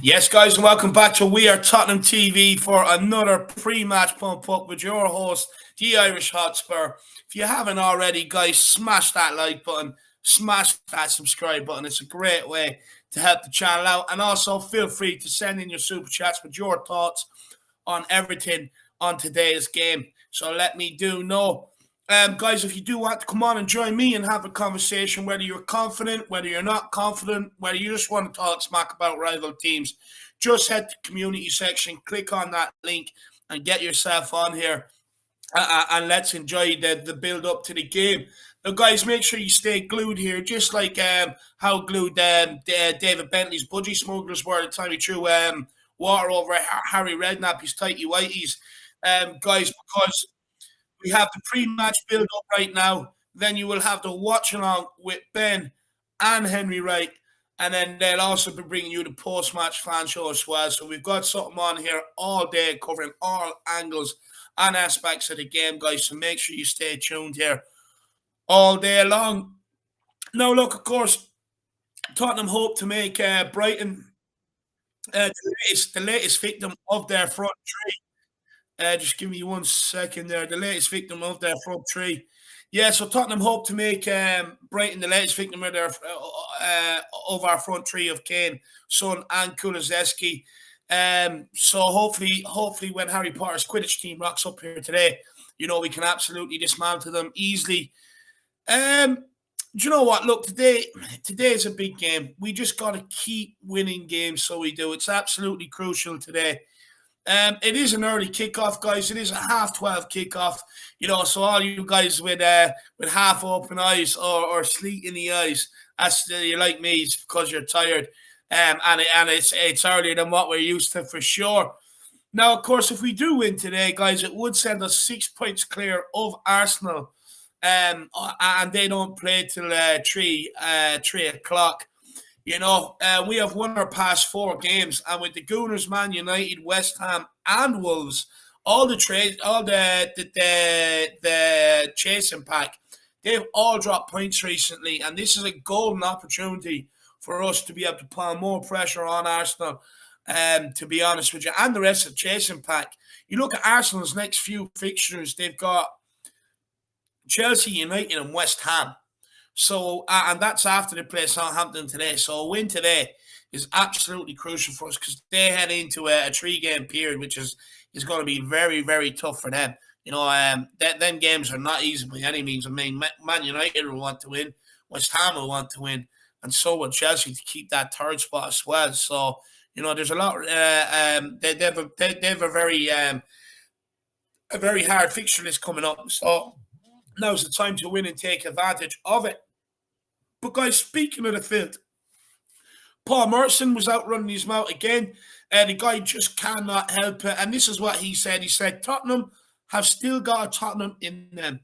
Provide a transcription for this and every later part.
Yes, guys, and welcome back to We Are Tottenham TV for another pre-match pump-up with your host, the Irish Hotspur. If you haven't already, guys, smash that like button, smash that subscribe button. It's a great way to help the channel out. And also, feel free to send in your super chats with your thoughts on everything on today's game. So let me know. Guys, if you do want to come on and join me and have a conversation, whether you're confident, whether you're not confident, whether you just want to talk smack about rival teams, just head to the community section, click on that link, and get yourself on here. And let's enjoy the build-up to the game. Now, guys, make sure you stay glued here, just like how glued David Bentley's budgie smugglers were the time he threw water over Harry Redknapp, his tighty-whities. Guys, because we have the pre-match build-up right now. Then you will have the watch-along with Ben and Henry Wright. And then they'll also be bringing you the post-match fan show as well. So we've got something on here all day covering all angles and aspects of the game, guys. So make sure you stay tuned here all day long. Now, look, of course, Tottenham hope to make Brighton the latest victim of their front three. Just give me 1 second there. The latest victim of their front three. Yeah, so Tottenham hope to make Brighton the latest victim of their of our front three of Kane, Son, and Kulusevski. So hopefully when Harry Potter's Quidditch team rocks up here today, we can absolutely dismantle them easily. Do you know what? Look, today is a big game. We just got to keep winning games, so we do. It's absolutely crucial today. It is an early kickoff, guys. It is a 12:30 kickoff. So all you guys with half open eyes or sleep in the eyes, you're like me, it's because you're tired. And it's earlier than what we're used to for sure. Now, of course, if we do win today, guys, it would send us 6 points clear of Arsenal. And they don't play till 3 o'clock. We have won our past 4 games, and with the Gooners, Man United, West Ham, and Wolves, all the chasing pack, they've all dropped points recently, and this is a golden opportunity for us to be able to put more pressure on Arsenal. To be honest with you, and the rest of the chasing pack. You look at Arsenal's next few fixtures; they've got Chelsea, United, and West Ham. So, and that's after they play Southampton today. So a win today is absolutely crucial for us because they head into a 3-game period, which is going to be very, very tough for them. Them games are not easy by any means. I mean, Man United will want to win, West Ham will want to win, and so will Chelsea to keep that third spot as well. So, there's a lot. They have a very hard fixture list coming up. So now's the time to win and take advantage of it. But guys, speaking of the field, Paul Merson was out running his mouth again. The guy just cannot help it. And this is what he said. He said, Tottenham have still got a Tottenham in them.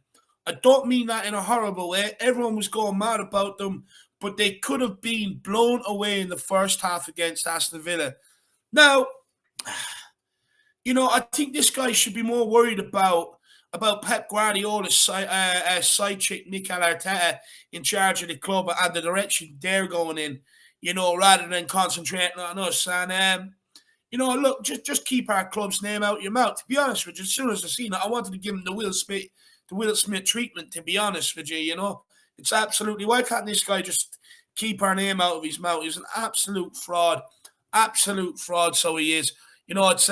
I don't mean that in a horrible way. Everyone was going mad about them, but they could have been blown away in the first half against Aston Villa. Now, I think this guy should be more worried about Pep Guardiola's side chick, Mikel Arteta, in charge of the club and the direction they're going in, rather than concentrating on us. And, look, just keep our club's name out your mouth. To be honest with you, as soon as I seen it, I wanted to give him the Will Smith treatment, to be honest with you, It's absolutely, why can't this guy just keep our name out of his mouth? He's an absolute fraud, so he is. It's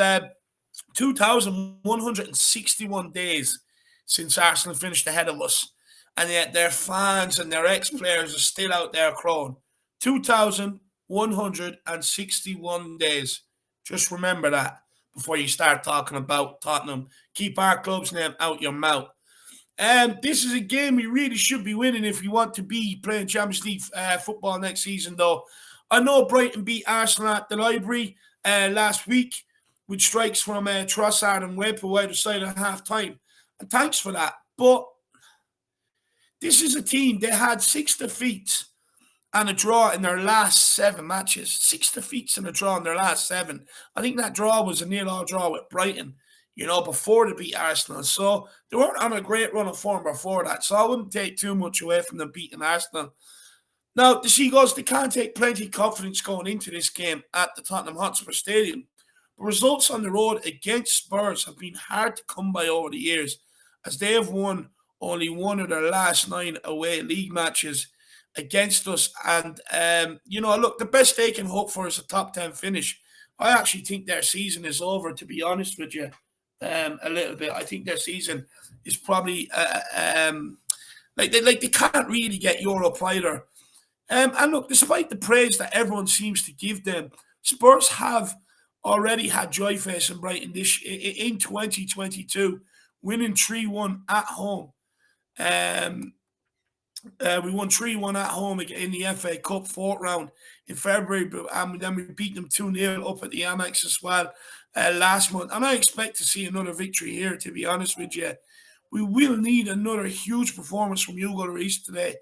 2,161 days since Arsenal finished ahead of us, and yet their fans and their ex-players are still out there crowing. 2,161 days. Just remember that before you start talking about Tottenham. Keep our club's name out your mouth. This is a game we really should be winning if we want to be playing Champions League football next season, though. I know Brighton beat Arsenal at the Library last week, with strikes from Trossard and Webb who either side at half-time. And thanks for that. But this is a team, they had 6 defeats and a draw in their last 7 matches. 6 defeats and a draw in their last 7. I think that draw was a nil-all draw with Brighton, before they beat Arsenal. So they weren't on a great run of form before that. So I wouldn't take too much away from them beating Arsenal. Now, the Seagulls, they can take plenty of confidence going into this game at the Tottenham Hotspur Stadium. But results on the road against Spurs have been hard to come by over the years, as they have won only one of their last 9 away league matches against us. And, look, the best they can hope for is a top 10 finish. I actually think their season is over, to be honest with you, a little bit. I think their season is probably, they can't really get Europe either. And look, despite the praise that everyone seems to give them, Spurs have already had joy facing Brighton in 2022, winning 3-1 at home. We won 3-1 at home in the FA Cup 4th round in February, and then we beat them 2-0 up at the Amex as well last month. And I expect to see another victory here, to be honest with you. We will need another huge performance from Hugo Lloris today,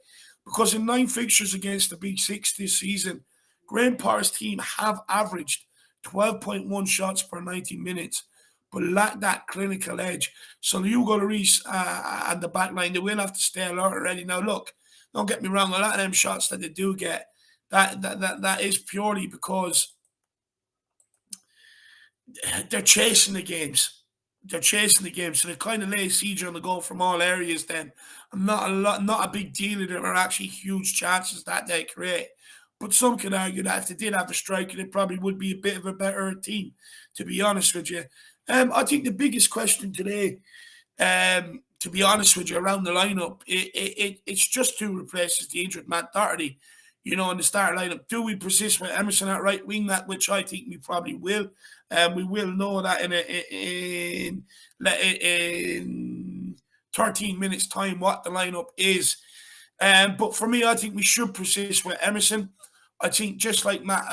because in 9 fixtures against the Big Six this season, Graham Potter's team have averaged 12.1 shots per 90 minutes, but lack that clinical edge. So Hugo Lloris and the back line, they will have to stay alert already. Now, look, don't get me wrong, a lot of them shots that they do get, that is purely because they're chasing the games. They're chasing the game, so they kind of lay siege on the goal from all areas. Then, and not a big deal of them are actually huge chances that they create. But some could argue that if they did have a striker, they probably would be a bit of a better team, to be honest with you. I think the biggest question today, to be honest with you, around the lineup, it's just who replaces the injured Matt Doherty. In the start lineup, do we persist with Emerson at right wing? That which I think we probably will. We will know that in 13 minutes' time what the lineup is. But for me, I think we should persist with Emerson. I think just like Matt,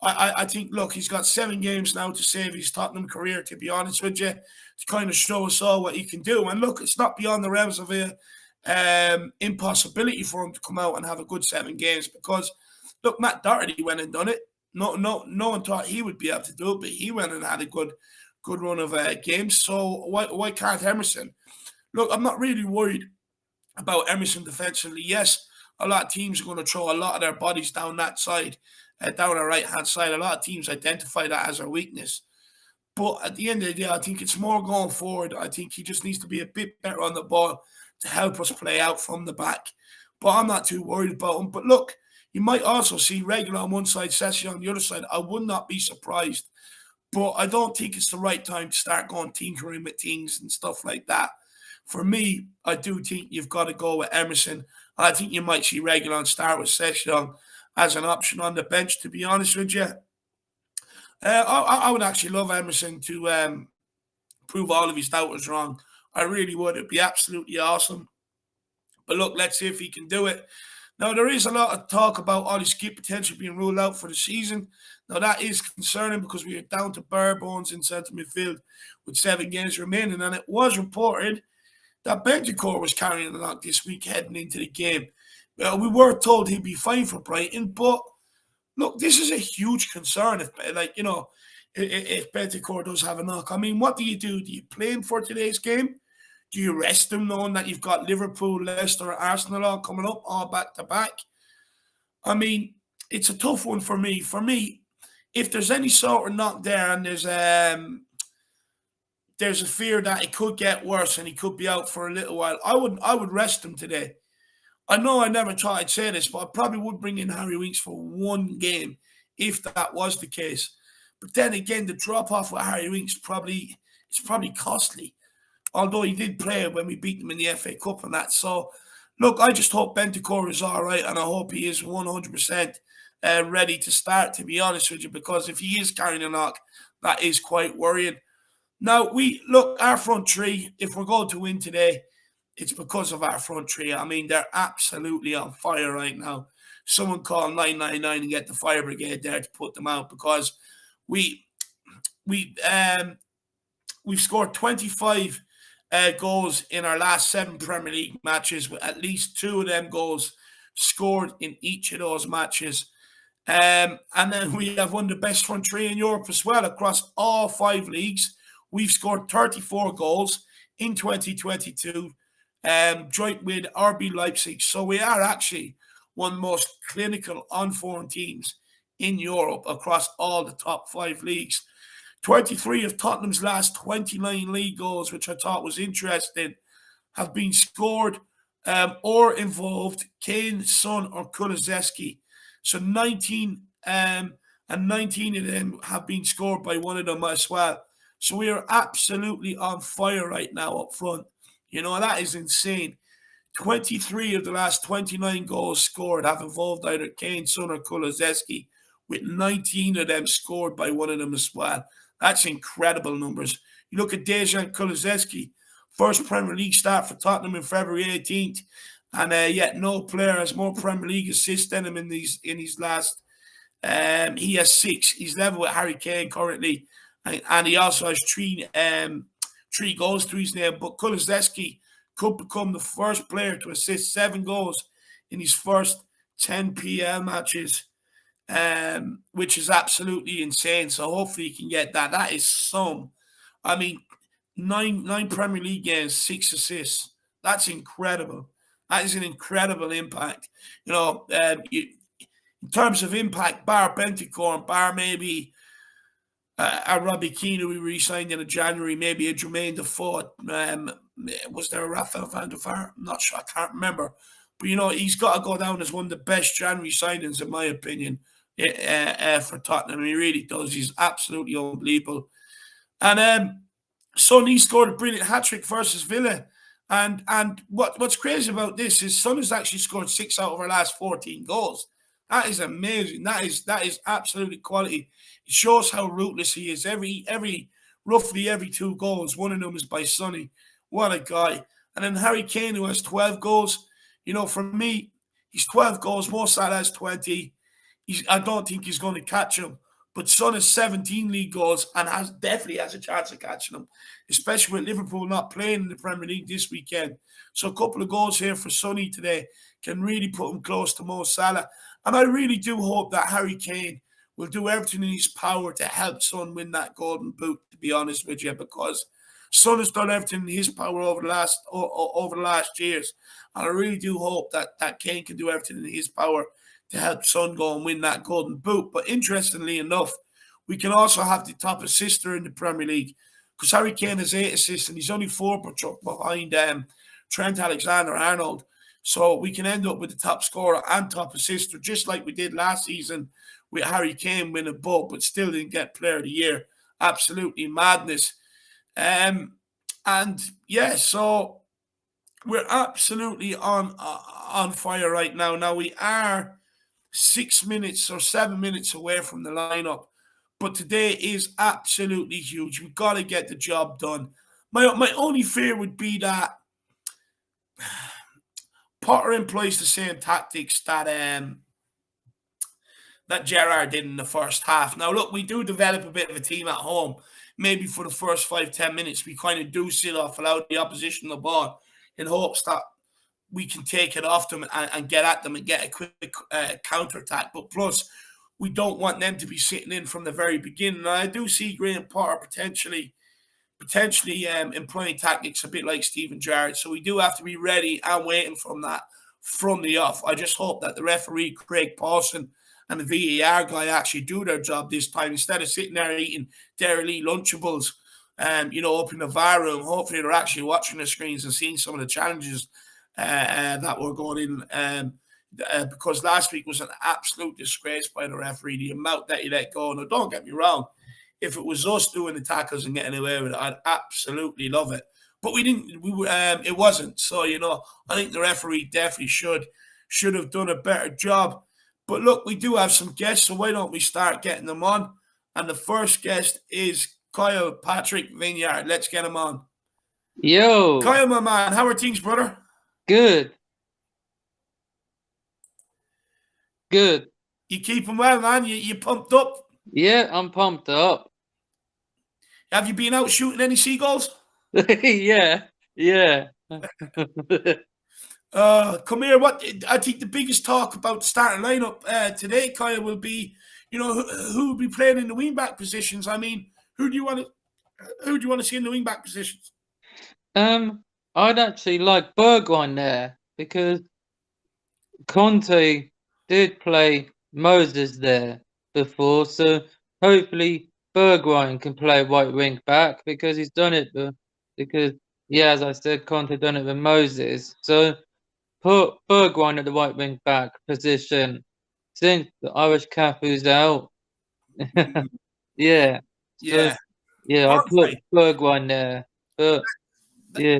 I think, look, he's got 7 games now to save his Tottenham career, to be honest with you, to kind of show us all what he can do. And look, it's not beyond the realms of impossibility for him to come out and have a good 7 games, because, look, Matt Doherty went and done it. No one thought he would be able to do it, but he went and had a good run of games. So why can't Emerson? Look, I'm not really worried about Emerson defensively. Yes, a lot of teams are going to throw a lot of their bodies down that side, down the right-hand side. A lot of teams identify that as a weakness. But at the end of the day, I think it's more going forward. I think he just needs to be a bit better on the ball to help us play out from the back. But I'm not too worried about him. But look, you might also see Regular on one side, Session on the other side. I would not be surprised. But I don't think it's the right time to start going tinkering with things and stuff like that. For me, I do think you've got to go with Emerson. And I think you might see Regular start with Session as an option on the bench, to be honest with you. I would actually love Emerson to prove all of his doubters wrong. I really would. It'd be absolutely awesome. But look, let's see if he can do it. Now, there is a lot of talk about all his skip potential being ruled out for the season. Now, that is concerning because we are down to bare bones in centre midfield with 7 games remaining. And it was reported that Bentancur was carrying the knock this week heading into the game. We were told he'd be fine for Brighton, but look, this is a huge concern. If Bentancur does have a knock, I mean, what do you do? Do you play him for today's game? Do you rest him knowing that you've got Liverpool, Leicester, Arsenal all coming up, all back to back? I mean, it's a tough one for me. For me, if there's any sort of knock there and there's a fear that it could get worse and he could be out for a little while, I would rest him today. I know I never thought I'd say this, but I probably would bring in Harry Winks for 1 game if that was the case. But then again, the drop off with Harry Winks it's probably costly. Although he did play when we beat them in the FA Cup and that. So, look, I just hope Bentancur is all right, and I hope he is 100% ready to start, to be honest with you, because if he is carrying a knock, that is quite worrying. Now, our front three, if we're going to win today, it's because of our front three. I mean, they're absolutely on fire right now. Someone call 999 and get the fire brigade there to put them out, because we've scored 25 goals in our last 7 Premier League matches, with at least 2 of them goals scored in each of those matches. And then we have one of the best front three in Europe as well across all 5 leagues. We've scored 34 goals in 2022, joint with RB Leipzig. So we are actually one of the most clinical on-form teams in Europe across all the top 5 leagues. 23 of Tottenham's last 29 league goals, which I thought was interesting, have been scored or involved Kane, Son, or Kulusevski. So 19 and 19 of them have been scored by one of them as well. So we are absolutely on fire right now up front. You know, that is insane. 23 of the last 29 goals scored have involved either Kane, Son, or Kulusevski, with 19 of them scored by one of them as well. That's incredible numbers. You look at Dejan Kulusevski, first Premier League start for Tottenham in February 18th, and yet no player has more Premier League assists than him in his last. He has 6. He's level with Harry Kane currently, and he also has 3 goals to his name. But Kulusevski could become the first player to assist 7 goals in his first 10 PL matches, which is absolutely insane. So hopefully he can get that. That is some. I mean, nine Premier League games, 6 assists. That's incredible. That is an incredible impact. You know, in terms of impact, bar Bentancur, bar maybe a Robbie Keane who we re-signed in January, maybe a Jermaine Defoe. Was there a Rafael van der Vaart? I'm not sure. I can't remember. But, you know, he's got to go down as one of the best January signings, in my opinion, for Tottenham. He really does. He's absolutely unbelievable. And Son, he scored a brilliant hat-trick versus Villa. And what's crazy about this is Son has actually scored 6 out of our last 14 goals. That is amazing. That is absolutely quality. It shows how ruthless he is. Roughly every 2 goals, one of them is by Sonny. What a guy. And then Harry Kane, who has 12 goals. You know, for me, he's 12 goals. Mo Salah has 20. I don't think he's going to catch him. But Son has 17 league goals and definitely has a chance of catching them, especially with Liverpool not playing in the Premier League this weekend. So a couple of goals here for Sonny today can really put him close to Mo Salah. And I really do hope that Harry Kane will do everything in his power to help Son win that golden boot, to be honest with you, because Son has done everything in his power over the last years. And I really do hope that Kane can do everything in his power to help Son go and win that golden boot. But interestingly enough, we can also have the top assister in the Premier League, because Harry Kane has 8 assists and he's only 4 behind Trent Alexander-Arnold. So we can end up with the top scorer and top assister, just like we did last season with Harry Kane winning both, but still didn't get Player of the Year. Absolutely madness. And yeah, so we're absolutely on fire right now. Now we are 6 minutes or 7 minutes away from the lineup, but today is absolutely huge. We've got to get the job done. My only fear would be that Potter employs the same tactics that Gerrard did in the first half. Now, look, we do develop a bit of a team at home. Maybe for the first 5-10 minutes, we kind of do sit off, allow the opposition the ball in hopes that we can take it off them and get at them and get a quick counter-attack. But plus, we don't want them to be sitting in from the very beginning. And I do see Graham Potter potentially employing tactics a bit like Steven Gerrard. So we do have to be ready and waiting from the off. I just hope that the referee, Craig Pawson, and the VAR guy actually do their job this time instead of sitting there eating Dairy Lunchables, up in the VAR room. Hopefully they're actually watching the screens and seeing some of the challenges that were going in. Because last week was an absolute disgrace by the referee, the amount that he let go. Now, don't get me wrong. If it was us doing the tackles and getting away with it, I'd absolutely love it. But we didn't. It wasn't. So, I think the referee definitely should have done a better job. But look, we do have some guests, so why don't we start getting them on? And the first guest is Kyle Patrick Vineyard. Let's get him on. Yo. Kyle, my man, how are things, brother? Good. You keeping well, man? You pumped up? Yeah, I'm pumped up. Have you been out shooting any seagulls? Yeah. Come here. What I think the biggest talk about the starting lineup today, Kyle, will be, who will be playing in the wingback positions. I mean, who do you want to who do you want to see in the wingback positions? I'd actually like Bergwijn there because Conte did play Moses there before, so hopefully Bergwijn can play right wing back because he's done it. Because yeah, as I said, Conte done it with Moses. So put Bergwijn at the right wing back position since the Irish Cafu's out. Yeah. So Yeah, yeah, I put Bergwijn. Bergwijn there. But yeah.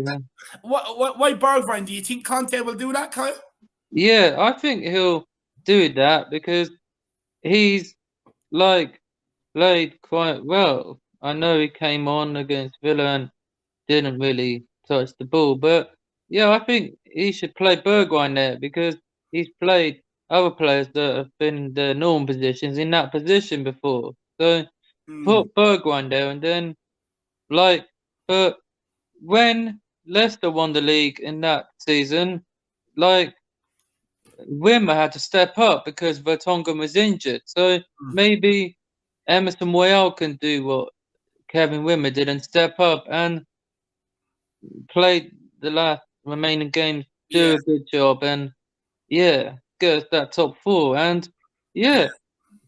Why Bergwijn? Do you think Conte will do that, Kyle? Yeah, I think he'll do that because he's like played quite well. I know he came on against Villa and didn't really touch the ball, but yeah, I think he should play Bergwijn there because he's played other players that have been in the normal positions in that position before. So Mm, put Bergwijn there and then like but when Leicester won the league in that season, like Wimmer had to step up because Vertonghen was injured. So mm. maybe Emerson Royale can do what Kevin Wimmer did and step up and play the last remaining games, do Yeah, a good job, and yeah, get us that top four. And yeah, yeah,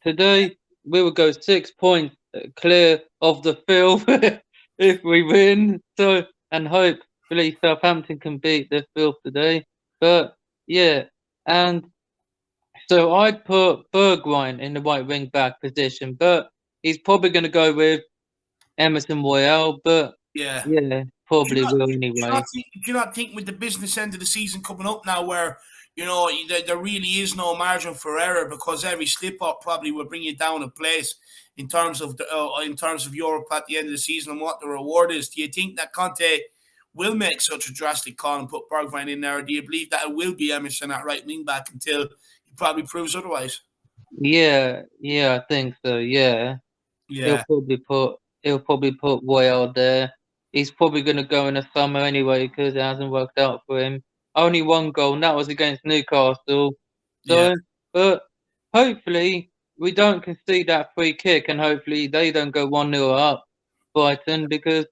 today we will go 6 points clear of the field if we win. So and hopefully Southampton can beat the field today. But yeah, and so I'd put Bergwijn in the right wing back position, but he's probably going to go with Emerson Royale. But yeah. yeah, Do you probably not will not anyway. think? Do you not think with the business end of the season coming up now, where there really is no margin for error because every slip up probably will bring you down a place in terms of Europe at the end of the season and what the reward is. Do you think that Conte will make such a drastic call and put Bergwijn in there? Or do you believe that it will be Emerson at right wing back until he probably proves otherwise? Yeah, I think so. Yeah. He'll Yeah, probably put he'll probably put Royale there. He's probably going to go in the summer anyway because it hasn't worked out for him. Only one goal, and that was against Newcastle. yeah, So, but hopefully we don't concede that free kick, and hopefully they don't go 1-0 up Brighton because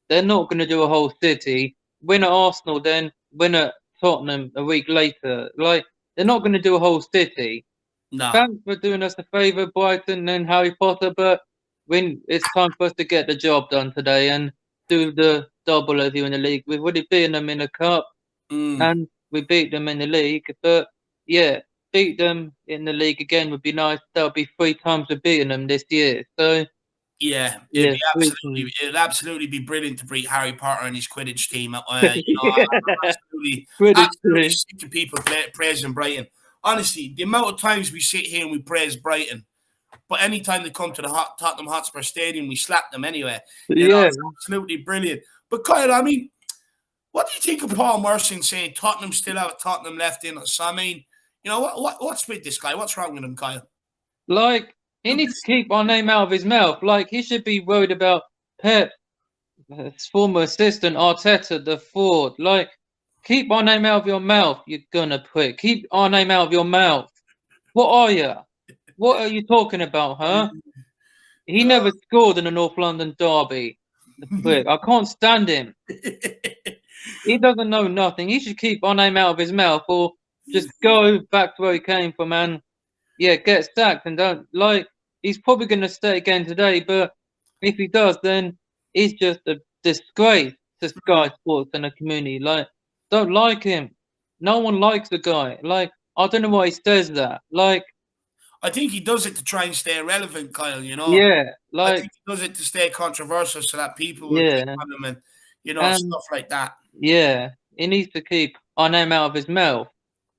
they're not going to do a whole city win at Arsenal, then win at Tottenham a week later. Like they're not going to do a whole city. no. Thanks for doing us a favour, Brighton and Harry Potter, but it's time for us to get the job done today and do the double as you in the league. We've already beaten them in the cup Mm. and we beat them in the league, but yeah, beat them in the league again would be nice. That'll be 3 times we've beaten them this year. So Yeah, yeah, 3 times. it'd absolutely be brilliant to beat Harry Potter and his Quidditch team. I'm Yeah, Quidditch absolutely too. sick of people praising Brighton. Honestly, the amount of times we sit here and we praise Brighton, but anytime they come to the Tottenham Hotspur Stadium, we slap them anyway. Yeah, It's absolutely brilliant. But Kyle, I mean, what do you think of Paul Merson saying Tottenham still have Tottenham left in us? I mean, what's with this guy? What's wrong with him, Kyle? like he needs to keep our name out of his mouth. Like he should be worried about Pep, his former assistant Arteta, the Ford. Like, keep our name out of your mouth, you gonna prick. Keep our name out of your mouth. What are you? What are you talking about, huh? He never scored in the North London derby. The prick. I can't stand him. He doesn't know nothing. He should keep our name out of his mouth or just go back to where he came from and yeah, get sacked and don't like he's probably gonna stay again today, but if he does then he's just a disgrace to Sky Sports and the community. Like don't like him. No one likes the guy. Like I don't know why he says that. Like I think he does it to try and stay relevant, Kyle. yeah, I like think he does it to stay controversial so that people will click yeah. on him and And stuff like that. yeah, he needs to keep our name out of his mouth.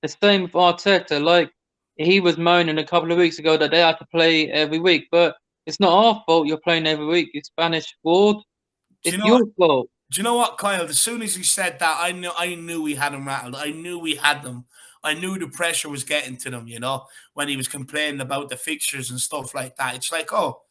The same with Arteta. Like he was moaning a couple of weeks ago that they had to play every week, but it's not our fault you're playing every week. You Spanish forward. Do you It's know? your fault. Do you know what, Kyle? As soon as he said that, I knew we had him rattled. I knew we had them. I knew the pressure was getting to them. When he was complaining about the fixtures and stuff like that. It's like, oh,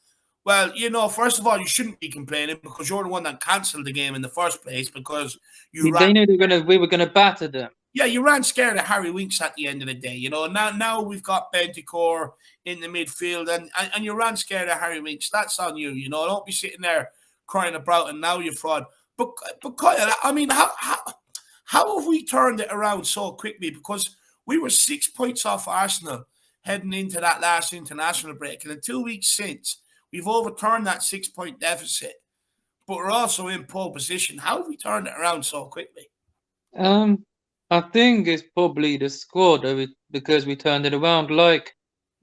well, first of all, you shouldn't be complaining because you're the one that cancelled the game in the first place because you ran. They knew we were gonna batter them. Yeah, you ran scared of Harry Winks at the end of the day. Now we've got Bentacore in the midfield, and you ran scared of Harry Winks. That's on you. Don't be sitting there crying about and now you're fraud. But Kyle, I mean, how have we turned it around so quickly? Because we were 6 points off Arsenal heading into that last international break, and in 2 weeks since, we've overturned that 6 point deficit. But we're also in pole position. How have we turned it around so quickly? I think it's probably the squad because we turned it around. Like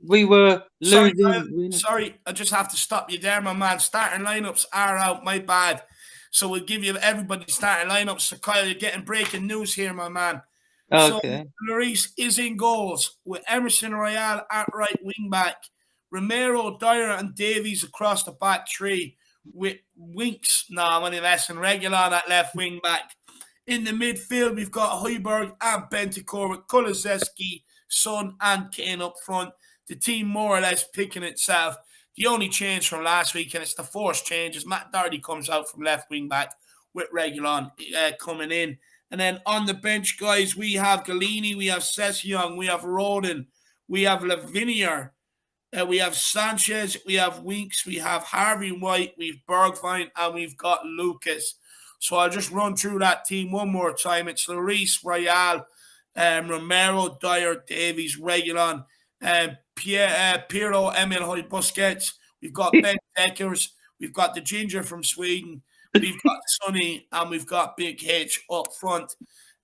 we were Sorry, Kyle. losing. Sorry, I just have to stop you there, my man. Starting lineups are out. My bad. So we'll give you everybody's starting lineups. So Kyle, you're getting breaking news here, my man. So Okay. Lloris is in goals with Emerson Royale at right wing back, Romero, Dyer, and Davies across the back three with Winks, any less, and Regulon at left wing back. In the midfield, we've got Højbjerg and Bentacore with Kulusevski, Son, and Kane up front. The team more or less picking itself. The only change from last week, and it's the forced change, is Matt Doherty comes out from left wing back with Regulon coming in. And then on the bench, guys, we have Galini, we have Session, we have Rodin, we have Lavinier, we have Sanchez, we have Winks, we have Harvey White, we've Bergwijn, and we've got Lucas. So I'll just run through that team one more time. It's Lloris, Royale, Romero, Dyer, Davies, Regulon, Piero, Emil Hoy Busquets. We've got Ben Deckers. We've got the Ginger from Sweden. We've got Sonny, and we've got Big H up front.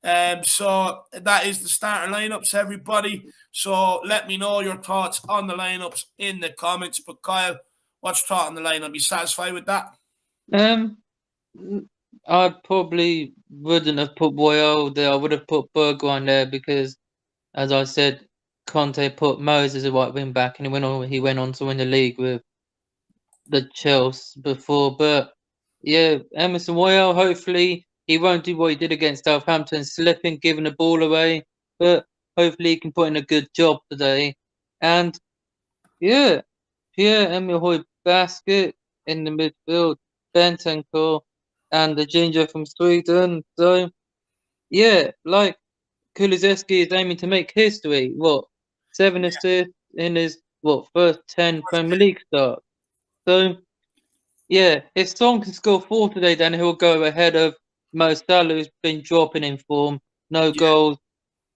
So that is the starting lineups, everybody. So let me know your thoughts on the lineups in the comments. But Kyle, what's your thought on the lineup? You satisfied with that? I probably wouldn't have put Boyle there. I would have put Bergwijn there because, as I said, Conte put Moses as a right wing back, and he went on to win the league with the Chelsea before. But yeah, Emerson Royale, hopefully he won't do what he did against Southampton, slipping, giving the ball away. But hopefully he can put in a good job today. And yeah, Pierre-Emile Hoy Basket in the midfield, Bentancur, and the Ginger from Sweden. So yeah, like Kulusevski is aiming to make history. What, 7 assists in his first 10 Premier League starts. So yeah, if Son can score 4 today, then he'll go ahead of Mo Salah, who's been dropping in form, no Yeah. goals.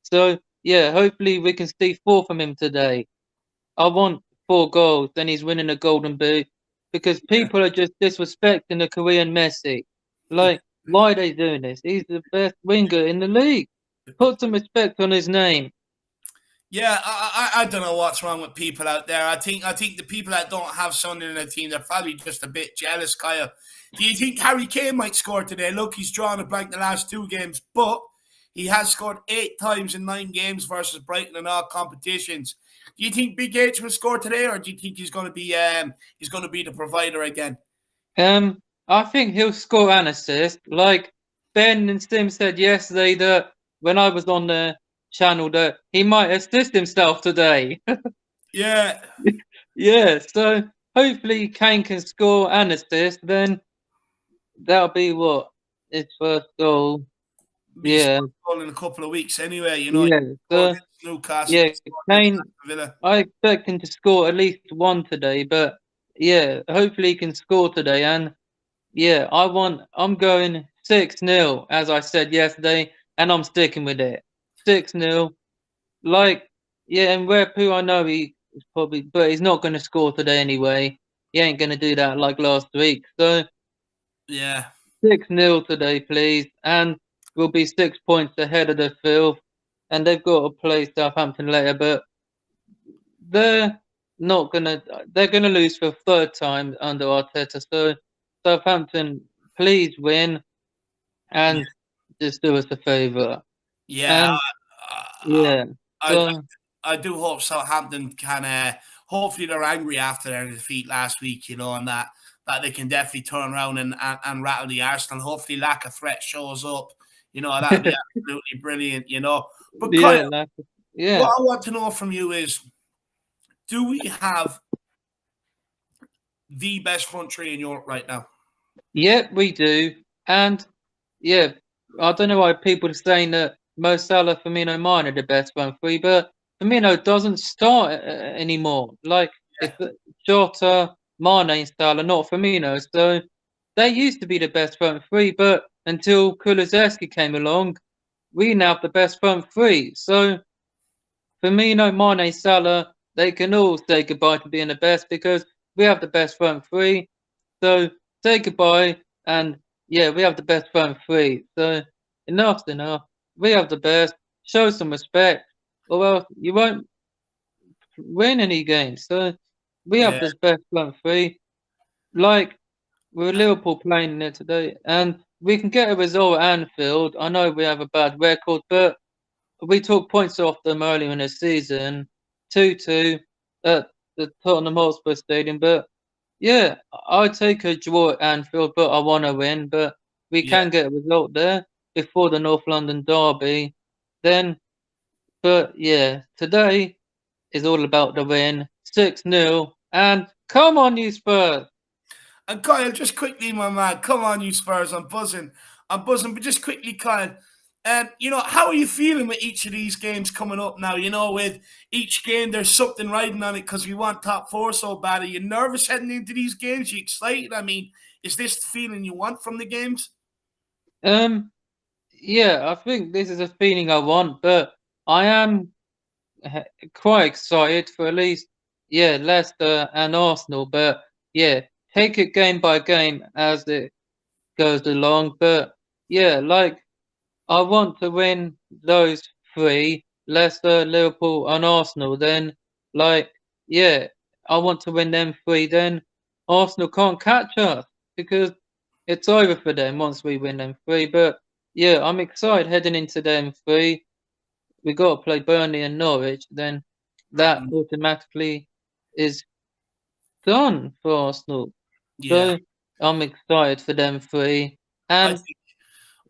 So yeah, hopefully we can see 4 from him today. I want 4 goals, then he's winning a Golden Boot, because people are just disrespecting the Korean Messi. Like, why are they doing this? He's the best winger in the league. Put some respect on his name. Yeah, I don't know what's wrong with people out there. I think the people that don't have Son in their team, they're probably just a bit jealous, Kyle. Do you think Harry Kane might score today? Look, he's drawn a blank the last 2 games, but he has scored 8 times in 9 games versus Brighton in all competitions. Do you think Big H will score today, or do you think he's going to be the provider again? I think he'll score an assist. Like Ben and Sim said yesterday that when I was on the channel that he might assist himself today. Yeah. Yeah, so hopefully Kane can score an assist, then that'll be what? His first goal. Yeah. Goal in a couple of weeks anyway, Yeah. So Newcastle. yeah, Kane, Villa. I expect him to score at least 1 today, but yeah, hopefully he can score today. And yeah, I'm going 6-0, as I said yesterday, and I'm sticking with it. 6-0. Like, yeah, and Repu, I know he is probably, but he's not going to score today anyway. He ain't going to do that like last week. So, yeah, 6-0 today, please. And we'll be 6 points ahead of the field. And they've got to play Southampton later, but they're not going to, they're going to lose for a 3rd time under Arteta. So, Southampton, please win and just do us a favour. yeah. And yeah, so I do hope Southampton can. Hopefully, they're angry after their defeat last week, and that they can definitely turn around and rattle the Arsenal. Hopefully, lack of threat shows up. That'd be absolutely brilliant. But Kyle, yeah, what I want to know from you is, do we have the best front three in Europe right now? Yeah, we do. And yeah, I don't know why people are saying that Mo Salah, Firmino, Mane are the best front three, but Firmino doesn't start anymore. Like Yeah, it's Jota, Mane, and Salah, not Firmino. So they used to be the best front three, but until Kulusevski came along, we now have the best front three. So Firmino, Mane, Salah, they can all say goodbye to being the best because we have the best front three. So say goodbye, and yeah, we have the best front three. So enough's enough. We have the best. Show some respect, or else you won't win any games. So we have yeah, this best front three. Like we're Liverpool playing it today, and we can get a result at Anfield. I know we have a bad record, but we took points off them earlier in the season, 2-2 at the Tottenham Hotspur Stadium. But yeah, I'd take a draw at Anfield, but I want to win. But we yeah. can get a result there before the North London derby. Then, but yeah, today is all about the win, 6-0, and come on, you Spurs! And Kyle, just quickly, my man, come on, you Spurs, I'm buzzing. But just quickly, Kyle, how are you feeling with each of these games coming up now? With each game, there's something riding on it because we want top four so bad. Are you nervous heading into these games? You excited? I mean, is this the feeling you want from the games? Um, yeah, I think this is a feeling I want, but I am quite excited for at least, yeah, Leicester and Arsenal. But yeah, take it game by game as it goes along. But yeah, like I want to win those three, Leicester, Liverpool, and Arsenal. Then, like, yeah, I want to win them three. Then Arsenal can't catch us because it's over for them once we win them three. But yeah, I'm excited heading into them three. We got to play Burnley and Norwich. Then that Mm, automatically is done for Arsenal. yeah, So I'm excited for them three. I And think,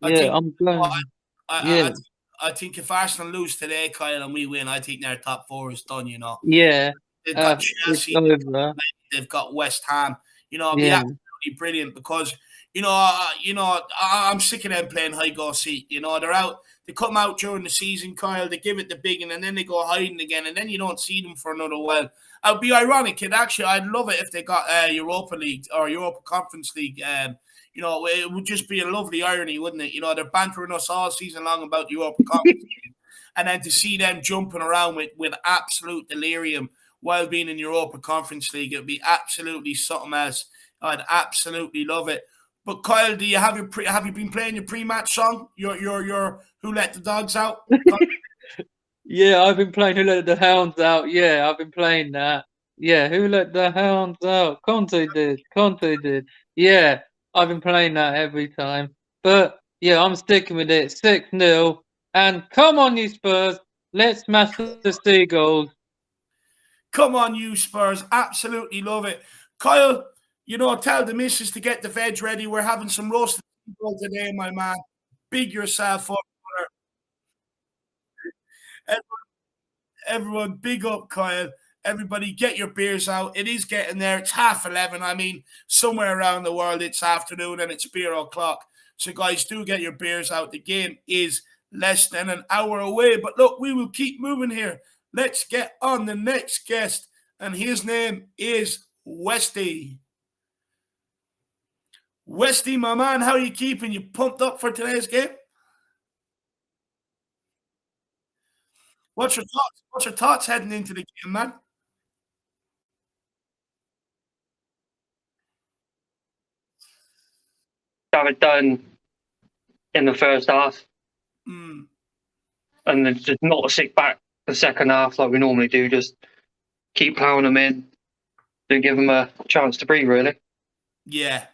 I yeah, think, I'm I, going. I, Yeah, I, I think if Arsenal lose today, Kyle, and we win, I think their top four is done. yeah. They've got It's Chelsea, over. they've got West Ham. It'd be Yeah. absolutely brilliant because I'm sick of them playing high go seat. They're out. They come out during the season, Kyle. They give it the big, and then they go hiding again, and then you don't see them for another while. It'd be ironic. I'd love it if they got Europa League or Europa Conference League. It would just be a lovely irony, wouldn't it? They're bantering us all season long about the Europa Conference League, and then to see them jumping around with absolute delirium while being in Europa Conference League, it'd be absolutely something else. I'd absolutely love it. But Kyle, do you have you been playing your pre-match song? Your Who Let the Dogs Out? Yeah, I've been playing Who Let the Hounds Out. Yeah, I've been playing that. Yeah, Who Let the Hounds Out? Conte did. Conte did. Yeah, I've been playing that every time. But yeah, I'm sticking with it. 6-0. And come on, you Spurs. Let's smash the Seagulls. Come on, you Spurs! Absolutely love it, Kyle. Tell the missus to get the veg ready. We're having some roasted people today, my man. Big yourself up, brother. Everyone, big up, Kyle. Everybody, get your beers out. It is getting there. It's 11:30. I mean, somewhere around the world, it's afternoon and it's beer o'clock. So, guys, do get your beers out. The game is less than an hour away. But look, we will keep moving here. Let's get on the next guest. And his name is Westy. Westy, my man, how are you keeping? You pumped up for today's game? What's your thoughts? What's your thoughts heading into the game, man? Have it done in the first half Mm. and then just not sit back the second half like we normally do. Just keep plowing them in to give them a chance to breathe, really. Yeah.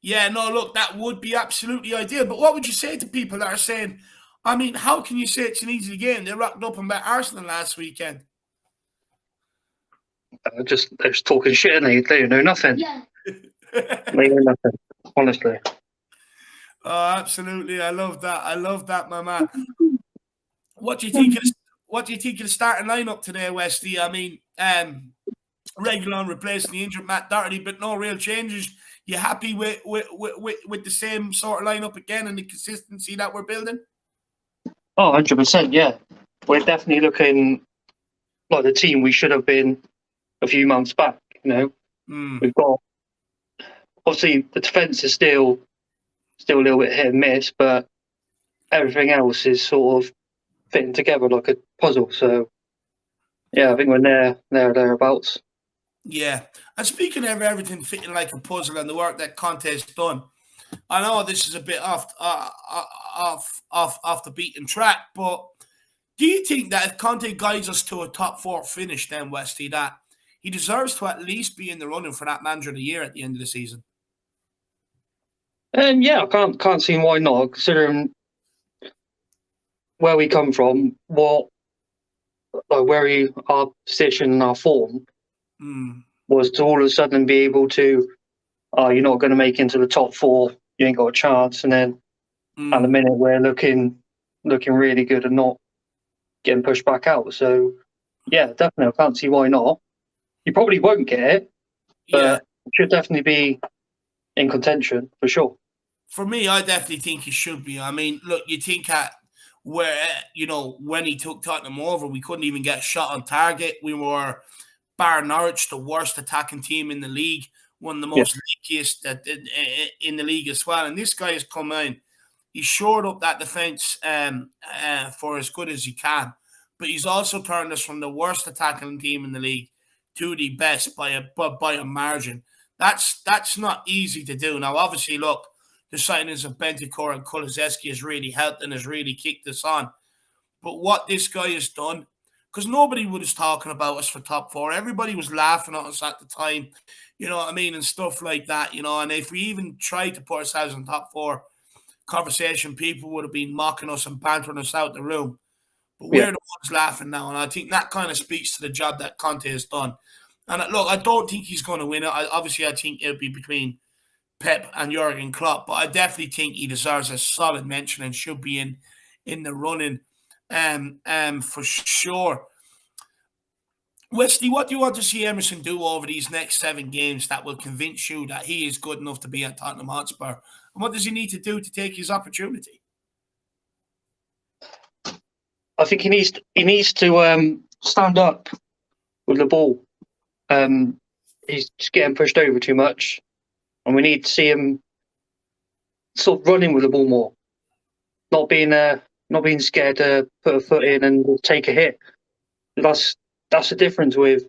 Yeah, no, look, that would be absolutely ideal. But what would you say to people that are saying, I mean, how can you say it's an easy game? They rocked up and bet Arsenal last weekend. They're just talking shit and they know nothing. Yeah. They know nothing, honestly. Oh, absolutely. I love that. I love that, my man. What do you think of the starting lineup today, Westy? I mean, Regulon replacing the injured Matt Doherty, but no real changes. You happy with the same sort of lineup again and the consistency that we're building? Oh, 100%, yeah. We're definitely looking like the team we should have been a few months back. We've got, obviously the defence is still a little bit hit and miss, but everything else is sort of fitting together like a puzzle. So yeah, I think we're thereabouts. Yeah. And speaking of everything fitting like a puzzle and the work that Conte's done, I know this is a bit off the beaten track, but do you think that if Conte guides us to a top four finish, then Westy, that he deserves to at least be in the running for that manager of the year at the end of the season? Yeah, I can't see why not, considering where we come from, our position and our form was to all of a sudden be able to, you're not going to make into the top four, you ain't got a chance, and then at the minute we're looking really good and not getting pushed back out. So yeah, definitely, I can't see why not. You probably won't get it, but it should definitely be in contention for sure. For me, I definitely think he should be. I mean, look, you think at where, when he took Tottenham over, we couldn't even get a shot on target. We were, bar Norwich, the worst attacking team in the league, one of the most leakiest in the league as well. And this guy has come in. He's shored up that defence for as good as he can. But he's also turned us from the worst attacking team in the league to the best by a margin. That's not easy to do. Now, obviously, look, the signings of Bentancur and Kulusevski has really helped and has really kicked us on. But what this guy has done, because nobody was talking about us for top four. Everybody was laughing at us at the time, you know what I mean, and stuff like that, And if we even tried to put ourselves in top four conversation, people would have been mocking us and bantering us out the room. But we're the ones laughing now, and I think that kind of speaks to the job that Conte has done. And look, I don't think he's going to win it. Obviously, I think it'll be between Pep and Jurgen Klopp, but I definitely think he deserves a solid mention and should be in the running, for sure. Westy, what do you want to see Emerson do over these next 7 games that will convince you that he is good enough to be at Tottenham Hotspur? And what does he need to do to take his opportunity? I think he needs to stand up with the ball. He's just getting pushed over too much, and we need to see him sort of running with the ball more, not being scared to put a foot in and take a hit. That's the difference with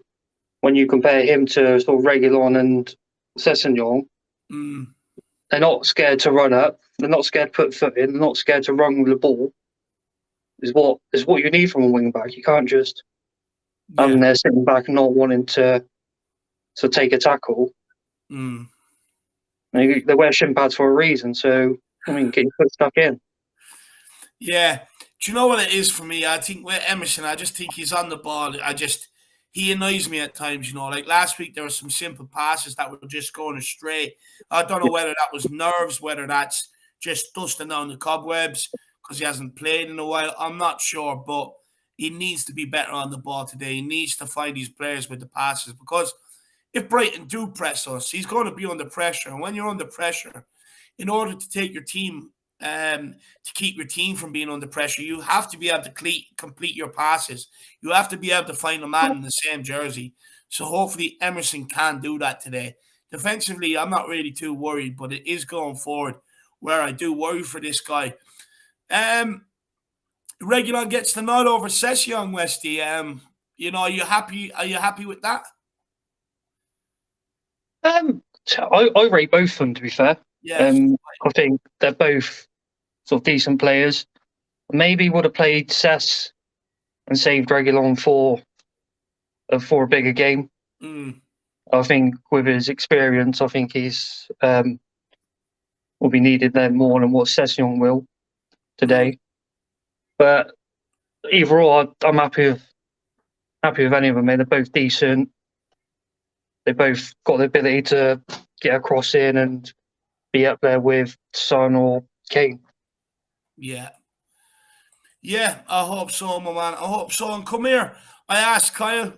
when you compare him to sort of Reguilon and Sessegnon. They're not scared to run up. They're not scared to put a foot in. They're not scared to run with the ball. Is what you need from a wing back. You can't just have them there sitting back and not wanting to take a tackle. They wear shin pads for a reason. So I mean, get your foot stuck in. Yeah. Do you know what it is for me? I think with Emerson, I just think he's on the ball. He annoys me at times, Like last week, there were some simple passes that were just going astray. I don't know whether that was nerves, whether that's just dusting down the cobwebs because he hasn't played in a while. I'm not sure, but he needs to be better on the ball today. He needs to find these players with the passes because if Brighton do press us, he's going to be under pressure. And when you're under pressure, in order to take your team, to keep your team from being under pressure, you have to be able to complete your passes. You have to be able to find a man in the same jersey. So hopefully Emerson can do that today. Defensively, I'm not really too worried, but it is going forward where I do worry for this guy. Reguilon gets the nod over Sessegnon, Westy. Are you happy? Are you happy with that? I rate both of them, to be fair. Yeah. I think they're both sort of decent players. Maybe would have played Sess and saved Reguilon for a bigger game. I think with his experience, I think he's will be needed then more than what Sessegnon will today. But either or, I'm happy with any of them. They're both decent. They both got the ability to get a cross in and be up there with Son or Kane. Yeah. Yeah, I hope so, my man. I hope so. And come here. I asked Kyle,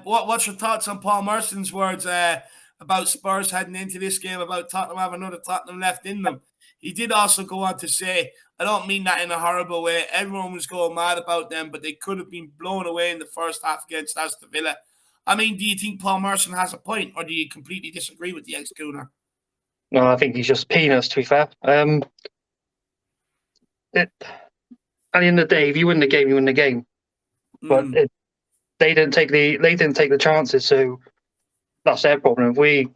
what's your thoughts on Paul Merson's words about Spurs heading into this game, about Tottenham having another Tottenham left in them? he did also go on to say, I don't mean that in a horrible way. Everyone was going mad about them, but they could have been blown away in the first half against Aston Villa. I mean, do you think Paul Merson has a point, or do you completely disagree with the ex-Gooner? No, I think he's just peanuts, to be fair. At the end of the day, if you win the game, you win the game. But they didn't take the chances, so that's their problem. If we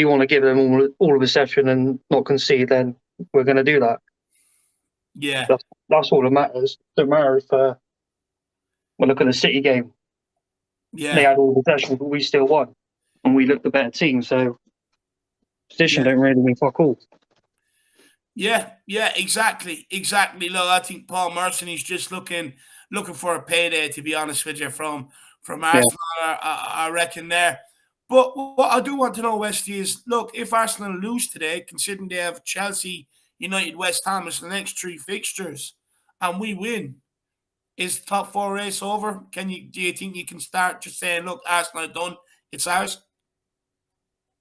want to give them all of a session and not concede, then we're going to do that. Yeah, that's all that matters. Don't matter if we look at the City game. yeah, They had all the possession, but we still won, and we looked the better team. So position don't really mean fuck all. Yeah, exactly. Look, I think Paul Merson, he's just looking for a payday, to be honest with you, from Arsenal, I reckon there. But what I do want to know, Westy, is, look, if Arsenal lose today, considering they have Chelsea, United, West Ham as the next 3 fixtures, and we win, is the top 4 race over? Do you think you can start just saying, look, Arsenal are done, it's ours?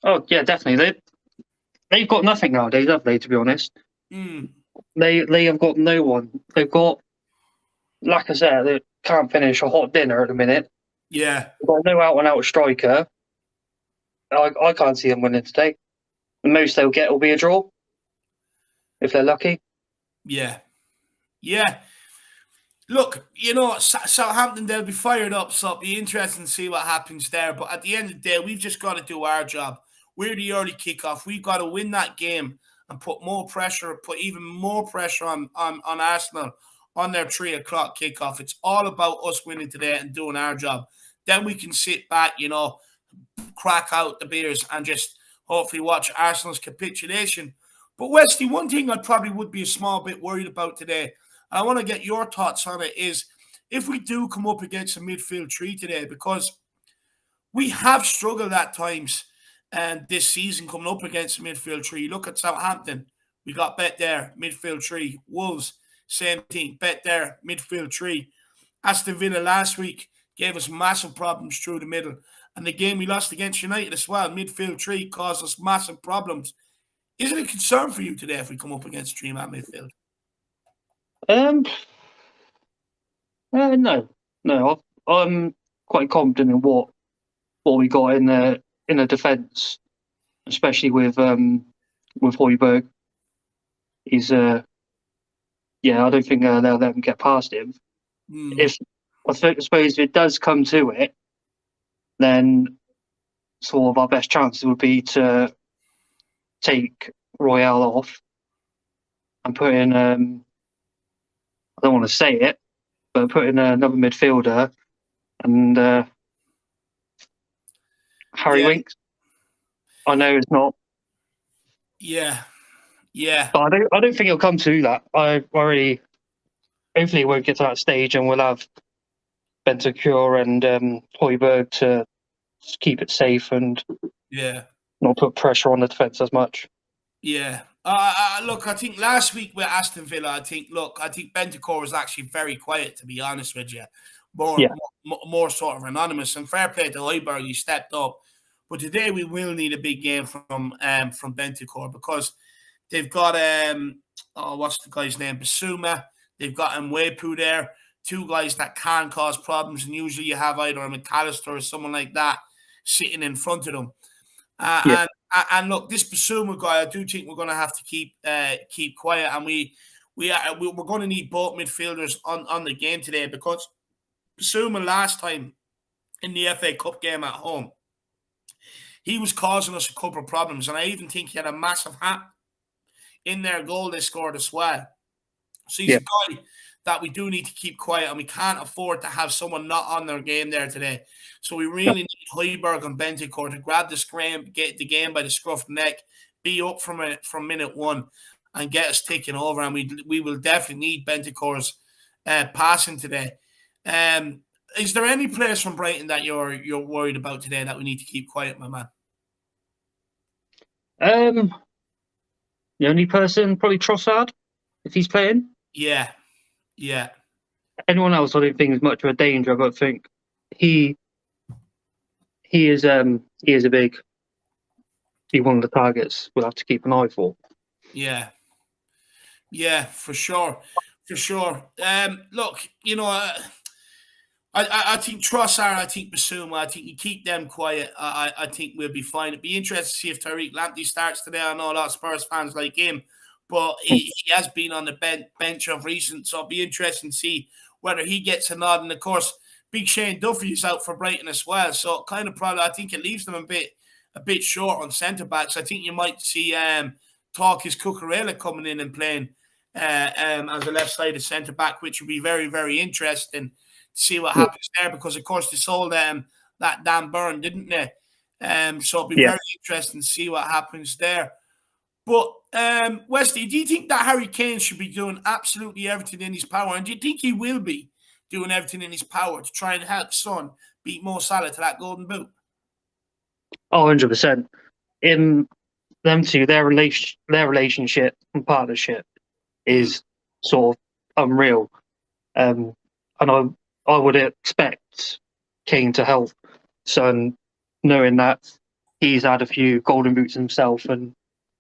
Oh yeah, definitely. They've got nothing nowadays, have they? To be honest, they have got no one. They've got, like I said, they can't finish a hot dinner at the minute. Yeah, They've got no out and out striker. I can't see them winning today. The most they'll get will be a draw, if they're lucky. Yeah. Look, Southampton, they'll be fired up, so it'll be interesting to see what happens there. But at the end of the day, we've just got to do our job. We're the early kickoff. We've got to win that game and put even more pressure on Arsenal on their 3 o'clock kickoff. It's all about us winning today and doing our job. Then we can sit back, crack out the beers and just hopefully watch Arsenal's capitulation. But Westy, one thing I probably would be a small bit worried about today, and I want to get your thoughts on it, is if we do come up against a midfield 3 today, because we have struggled at times and this season coming up against a midfield 3. Look at Southampton. We got bet there, midfield 3. Wolves, same thing, bet there, midfield 3. Aston Villa last week gave us massive problems through the middle. And the game we lost against United as well, midfield 3, caused us massive problems. Is it a concern for you today if we come up against 3-man midfield? No. I'm quite confident in what we got in the defence, especially with Højbjerg. He's I don't think they'll let him get past him. If I suppose if it does come to it, then sort of our best chances would be to take Royale off and put in I don't want to say it, but put in another midfielder and Harry Winks. I know it's not. Yeah. But I don't think it'll come to that. Hopefully it won't get to that stage, and we'll have Bentancur and Højbjerg to keep it safe and not put pressure on the defence as much. Yeah. Look, I think last week with Aston Villa, I think Bentancur was actually very quiet, to be honest with you. More sort of anonymous. And fair play to Højbjerg, he stepped up. But today we will need a big game from Bentancur, because they've got what's the guy's name? Basuma. They've got Mwepu there. 2 guys that can cause problems, and usually you have either a McAllister or someone like that sitting in front of them. And look, this Basuma guy, I do think we're going to have to keep quiet, and we're going to need both midfielders on the game today, because Basuma last time in the FA Cup game at home, he was causing us a couple of problems, and I even think he had a massive hat in their goal they scored as well. So he's a guy that we do need to keep quiet, and we can't afford to have someone not on their game there today. So we really need Højbjerg and Bentancur to grab the scrum, get the game by the scruff of the neck, be up from minute 1, and get us taking over. And we will definitely need Bentancur's passing today. Is there any players from Brighton that you're worried about today that we need to keep quiet, my man? The only person, probably Trossard, if he's playing. Yeah. Anyone else, I don't think is much of a danger, but I think he is one of the targets we'll have to keep an eye for. Yeah. Yeah, for sure, for sure. Look, I think Trossard, I think Basuma, I think you keep them quiet. I think we'll be fine. It'd be interesting to see if Tariq Lamptey starts today. I know a lot of Spurs fans like him, but he has been on the bench of recent, so it'll be interesting to see whether he gets a nod. And of course, Big Shane Duffy is out for Brighton as well, so kind of probably I think it leaves them a bit short on centre backs. I think you might see Tarkus Cucurella coming in and playing as a left-sided centre back, which would be very, very interesting to see what happens there, because of course they sold that Dan Burn, didn't they? So it'll be very interesting to see what happens there. But Westy, do you think that Harry Kane should be doing absolutely everything in his power, and do you think he will be doing everything in his power to try and help Son beat Mo Salah to that golden boot? Oh, 100%. In them two, their relationship and partnership is sort of unreal. And I would expect Kane to help Son, knowing that he's had a few golden boots himself, and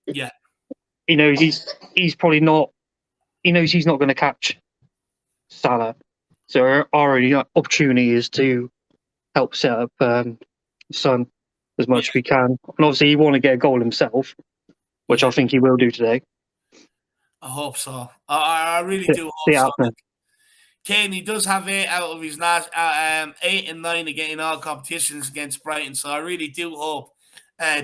he knows he's probably not. He knows he's not going to catch Salah, so our only opportunity is to help set up Son as much as we can. And obviously, he want to get a goal himself, which I think he will do today. I hope so. I really do hope so. Kane, he does have 8 out of his last 8 and 9 in all competitions against Brighton. So I really do hope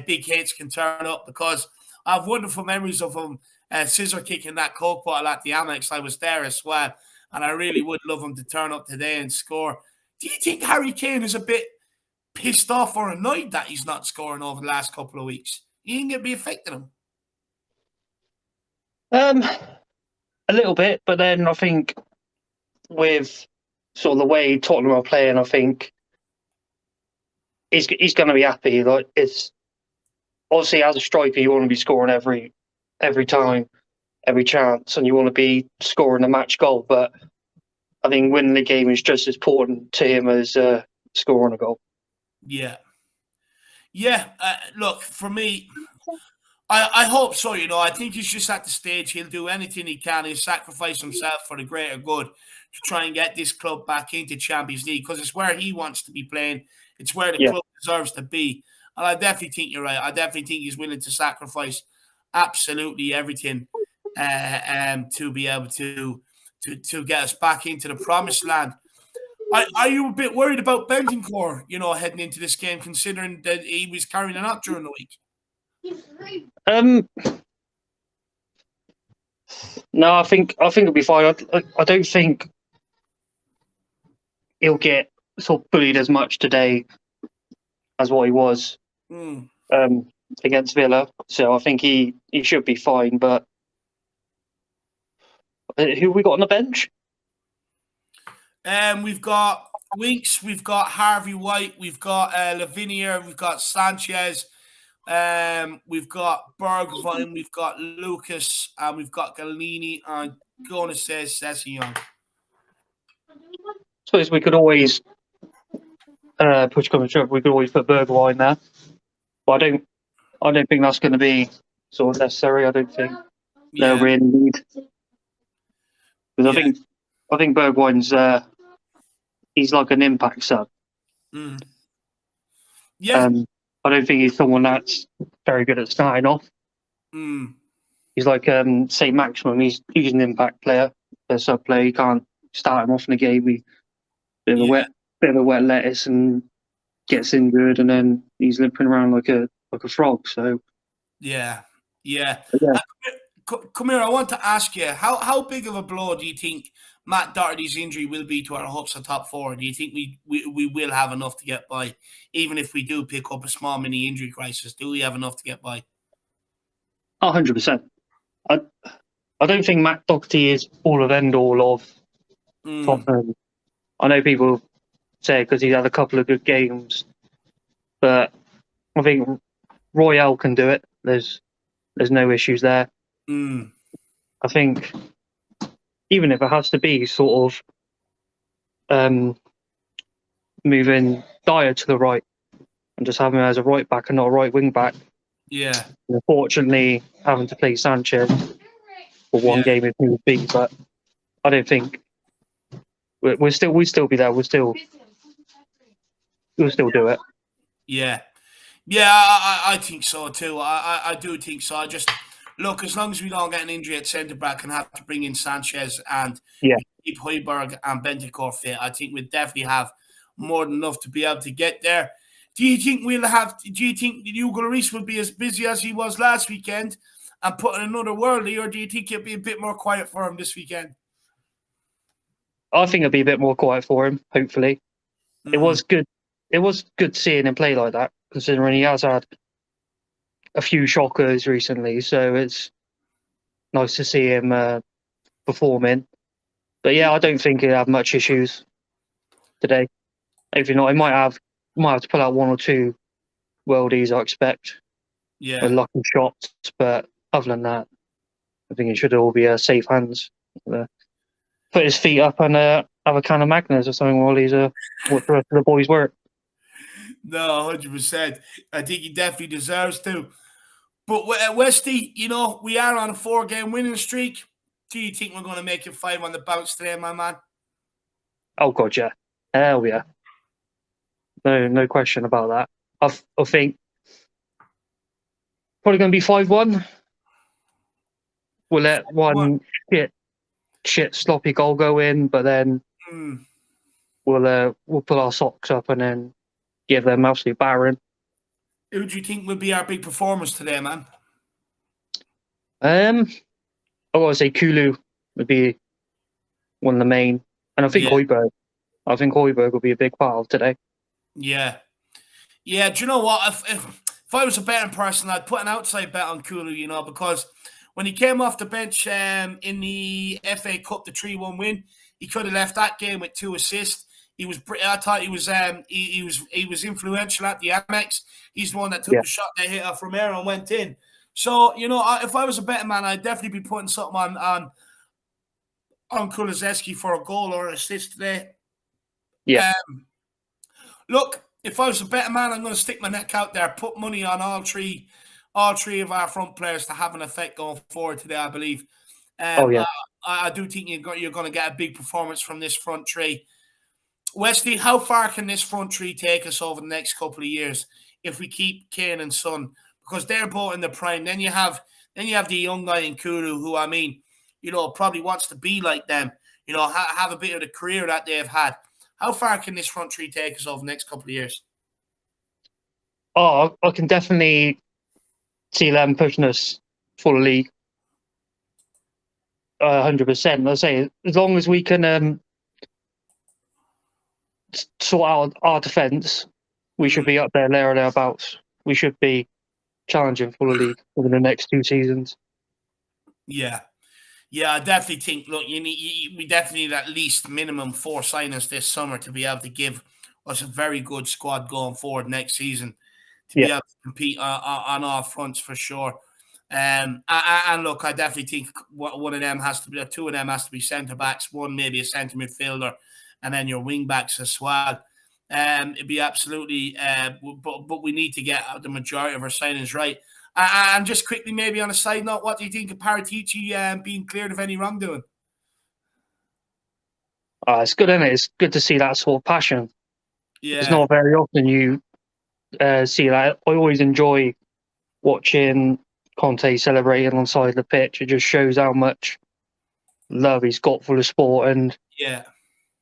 Big H can turn up, because I have wonderful memories of him scissor kicking that Coke bottle at the Amex. I was there as well, and I really would love him to turn up today and score. Do you think Harry Kane is a bit pissed off or annoyed that he's not scoring over the last couple of weeks? You think it'd be affecting him? A little bit, but then I think with sort of the way Tottenham are playing, I think he's going to be happy. Like, it's obviously, as a striker, you want to be scoring every time, every chance, and you want to be scoring a match goal. But I think winning the game is just as important to him as scoring a goal. Yeah. Look, for me, I hope so. I think he's just at the stage he'll do anything he can. He'll sacrifice himself for the greater good to try and get this club back into Champions League, because it's where he wants to be playing. It's where the club deserves to be. And I definitely think you're right. I definitely think he's willing to sacrifice absolutely everything to be able to get us back into the promised land. Are you a bit worried about Bentancur, heading into this game, considering that he was carrying it out during the week? No, I think it'll be fine. I don't think he'll get sort of bullied as much today as what he was against Villa. So I think he should be fine. But who have we got on the bench? We've got Winks, we've got Harvey White, we've got Lavinia, we've got Sanchez, we've got Bergwijn, we've got Lucas, and we've got Galini, and going to say Sessegnon. I suppose we could always push coming through. We could always put Bergwijn there, but I don't think that's going to be sort of necessary. I don't think they'll really need, because I think Bergwijn's he's like an impact sub. Yeah. I don't think he's someone that's very good at starting off. He's like St. Maximum. He's an impact player, a sub player. You can't start him off in the game. He bit of a wet lettuce and gets injured, and then he's limping around like a frog. So yeah. Come here. I want to ask you, how big of a blow do you think Matt Doherty's injury will be to our hopes of top 4? Do you think we will have enough to get by, even if we do pick up a small mini injury crisis? Do we have enough to get by? 100%. I don't think Matt Doherty is all of end all of Tottenham. I know people say because he's had a couple of good games, but I think Royale can do it. There's no issues there. I think even if it has to be sort of moving Dyer to the right and just having him as a right back and not a right wing back. Yeah. Unfortunately, having to play Sanchez for one Yeah. game if need be. But I don't think we'll still be there. We'll still do it. Yeah. Yeah, I think so too. I do think so. I just look, as long as we don't get an injury at centre back and have to bring in Sanchez and Yeah. keep Højbjerg and Bentancur fit, I think we definitely have more than enough to be able to get there. Do you think Hugo Lloris will be as busy as he was last weekend and put in another worldie, or do you think it'll be a bit more quiet for him this weekend? I think it'll be a bit more quiet for him. Hopefully, it was good. It was good seeing him play like that, considering he has had a few shockers recently. So it's nice to see him performing. But yeah, I don't think he'll have much issues today. If not, he might have to pull out one or two worldies, I expect, Yeah. with lucky shots. But other than that, I think it should all be safe hands. Put his feet up and have a can of Magners or something while he's watch the rest of the boys work. No, 100%. I think he definitely deserves to. But Westy, we are on a 4-game winning streak. Do you think we're going to make it 5 on the bounce today, my man? Oh God, yeah, hell yeah, no question about that. I think probably going to be 5-1. We'll let one shit sloppy goal go in, but then we'll pull our socks up and then give them absolute battering. Who do you think will be our big performers today, man? I gotta say Kulu would be one of the main, and I think Højbjerg. I think Højbjerg will be a big part of today. Yeah. Yeah, do you know what? If I was a betting person, I'd put an outside bet on Kulu, because when he came off the bench in the FA Cup, the 3-1 win, he could have left that game with 2 assists. I thought he was influential at the Amex. He's the one that took the shot that hit off Romero and went in. So, if I was a betting man, I'd definitely be putting something on Kulusevski for a goal or an assist today. Yeah. Look, if I was a better man, I'm going to stick my neck out there, put money on all three of our front players to have an effect going forward today, I believe. I do think you're going to get a big performance from this front three. Westy, how far can this front three take us over the next couple of years if we keep Kane and Son? Because they're both in the prime. Then you have the young guy in Kulu who, probably wants to be like them, have a bit of the career that they've had. How far can this front three take us over the next couple of years? Oh, I can definitely see them pushing us for the league. 100%. I say, as long as we can sort out our defence, we should be up there or thereabouts. We should be challenging for the league over the next 2 seasons. Yeah. Yeah, I definitely think, look, we definitely need at least minimum 4 signings this summer to be able to give us a very good squad going forward next season to be able to compete on all fronts for sure. And look, I definitely think one of them has to be, 2 of them has to be centre backs, one maybe a centre midfielder, and then your wing backs as well. It'd be absolutely, but we need to get the majority of our signings right. And just quickly, maybe on a side note, what do you think of Paratici being cleared of any wrongdoing? It's good, isn't it? It's good to see that sort of passion. Yeah. It's not very often you see that. I always enjoy watching Conte celebrating on the side of the pitch. It just shows how much love he's got for the sport, and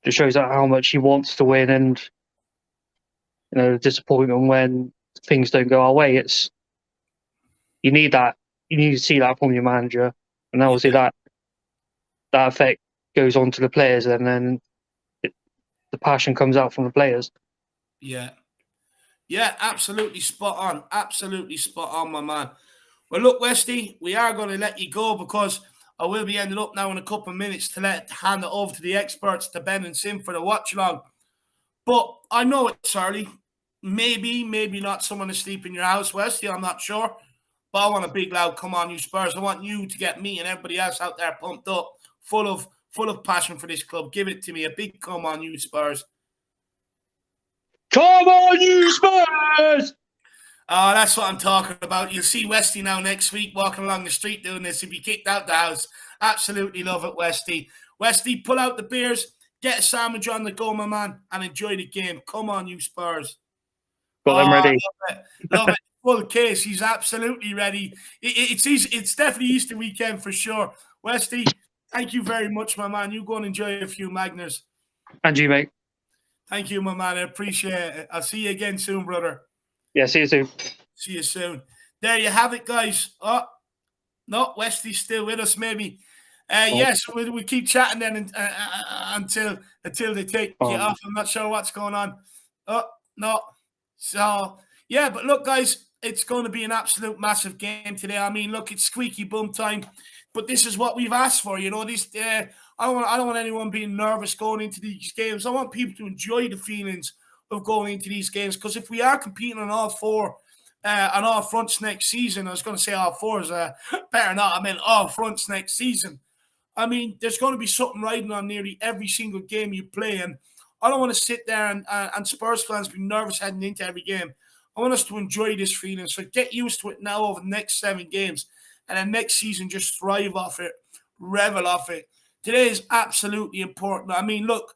just shows how much he wants to win. And the disappointment when things don't go our way. You need that. You need to see that from your manager, and obviously that effect goes on to the players, and then the passion comes out from the players. Yeah, absolutely spot on. Absolutely spot on, my man. Well, look, Westy, we are going to let you go because I will be ending up now in a couple of minutes to hand it over to the experts, to Ben and Sim, for the watch along. But I know it's early. Maybe not someone asleep in your house, Westy. I'm not sure. But I want a big loud come on you Spurs. I want you to get me and everybody else out there pumped up, full of passion for this club. Give it to me. A big come on you Spurs. Come on you Spurs! Oh, that's what I'm talking about. You'll see Westy now next week walking along the street doing this. He'll be kicked out the house. Absolutely love it, Westy. Westy, pull out the beers, get a sandwich on the go, my man, and enjoy the game. Come on, you Spurs. Got Oh, them I ready. love it. Love it. Full case. He's absolutely ready. It's definitely Easter weekend for sure. Westy, thank you very much, my man. You go and enjoy a few Magners. And you, mate. Thank you, my man. I appreciate it. I'll see you again soon, brother. Yeah, see you soon. See you soon. There you have it, guys. Oh, no, Westy's still with us, maybe. Yes, we keep chatting then until they take you off. I'm not sure what's going on. Oh, no. So, yeah, but look, guys, it's going to be an absolute massive game today. I mean, look, it's squeaky bum time, but this is what we've asked for. You know, this. I don't want anyone being nervous going into these games. I want people to enjoy the feelings of going into these games, because if we are competing on all four, on all fronts next season, I was going to say all fours, better not. I mean all fronts next season. I mean, there's going to be something riding on nearly every single game you play, and I don't want to sit there and Spurs fans be nervous heading into every game. I want us to enjoy this feeling. So get used to it now over the next 7 games, and then next season just thrive off it, revel off it. Today is absolutely important. I mean, look,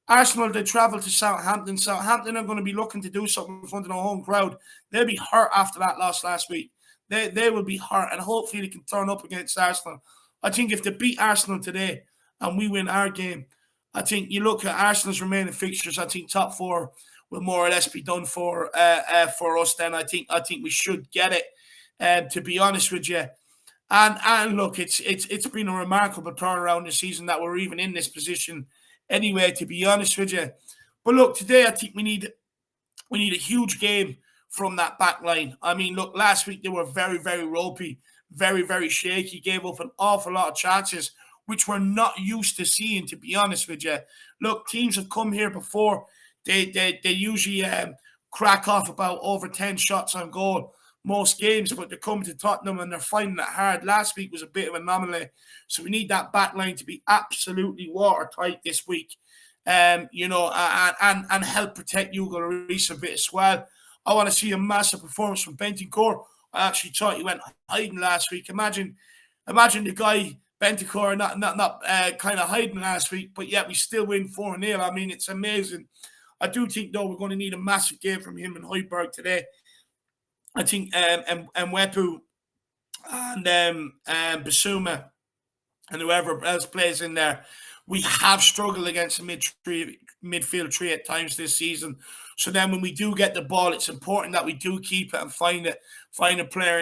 Arsenal, they travel to Southampton. Southampton are going to be looking to do something in front of the home crowd. They'll be hurt after that loss last week. They will be hurt, and hopefully they can turn up against Arsenal. I think if they beat Arsenal today and we win our game, I think you look at Arsenal's remaining fixtures, I think top 4 will more or less be done for us. Then I think we should get it. To be honest with you, and look, it's been a remarkable turnaround this season that we're even in this position. Anyway, to be honest with you, but look, today I think we need a huge game from that back line. I mean, look, last week they were very, very ropey, very, very shaky, gave up an awful lot of chances, which we're not used to seeing, to be honest with you. Look, teams have come here before. They usually crack off about over 10 shots on goal most games, but they're coming to Tottenham and they're finding it hard. Last week was a bit of an anomaly, so we need that back line to be absolutely watertight this week. You know, and help protect Hugo Lloris a bit as well. I want to see a massive performance from Bentancur. I actually thought he went hiding last week. Imagine the guy Bentancur not kind of hiding last week, but yet we still win 4-0. I mean, it's amazing. I do think though we're going to need a massive game from him and Højbjerg today. I think Mwepu and Basuma and whoever else plays in there, we have struggled against the midfield three at times this season. So then when we do get the ball, it's important that we do keep it and find a player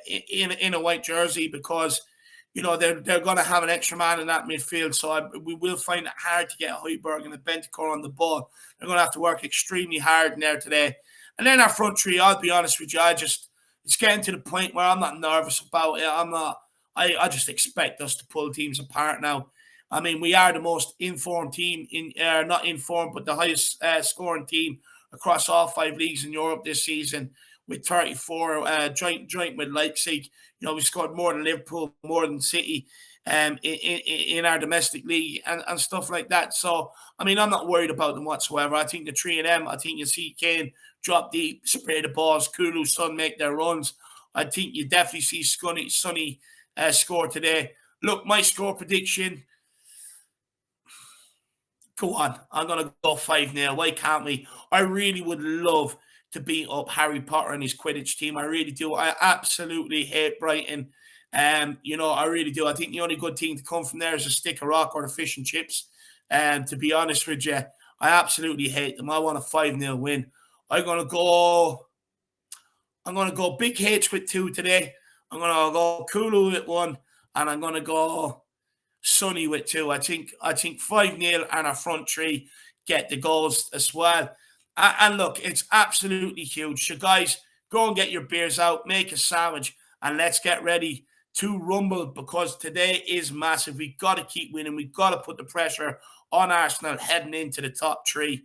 in a white jersey, because you know they're going to have an extra man in that midfield. So we will find it hard to get Højbjerg and Bentancur on the ball. They're going to have to work extremely hard in there today. And then our front three, I'll be honest with you, it's getting to the point where I'm not nervous about it. I just expect us to pull teams apart now. I mean, we are the most informed team not informed, but the highest scoring team across all 5 leagues in Europe this season, with 34 joint with Leipzig. You know, we scored more than Liverpool, more than City in our domestic league and stuff like that. So, I mean, I'm not worried about them whatsoever. I think the 3 of them, I think you see Kane drop deep, spray the balls, Kulu, Son make their runs. I think you definitely see Sonny score today. Look, my score prediction, go on. I'm going to go 5-0. Why can't we? I really would love to beat up Harry Potter and his Quidditch team. I really do. I absolutely hate Brighton. You know, I really do. I think the only good team to come from there is a stick of rock or the fish and chips. To be honest with you, I absolutely hate them. I want a 5-0 win. I'm going to go Big H with 2 today. I'm going to go Kulu with 1. And I'm going to go Sonny with 2. I think 5-0 and our front 3 get the goals as well. And look, it's absolutely huge. So guys, go and get your beers out, make a sandwich, and let's get ready to rumble, because today is massive. We've got to keep winning. We've got to put the pressure on Arsenal heading into the top 3,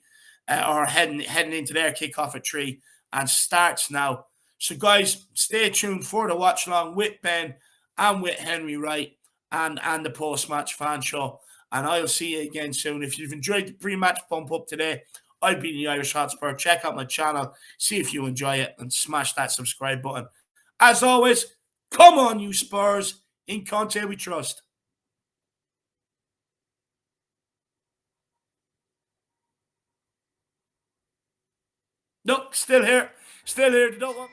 or heading into their kickoff at 3, and starts now. So guys, stay tuned for the watch along with Ben and with Henry Wright and the post-match fan show. And I'll see you again soon. If you've enjoyed the pre-match pump up today, I've been the Irish Hotspur. Check out my channel, see if you enjoy it, and smash that subscribe button. As always, come on, you Spurs. In Conte we trust. Nope, still here. Still here. Don't want...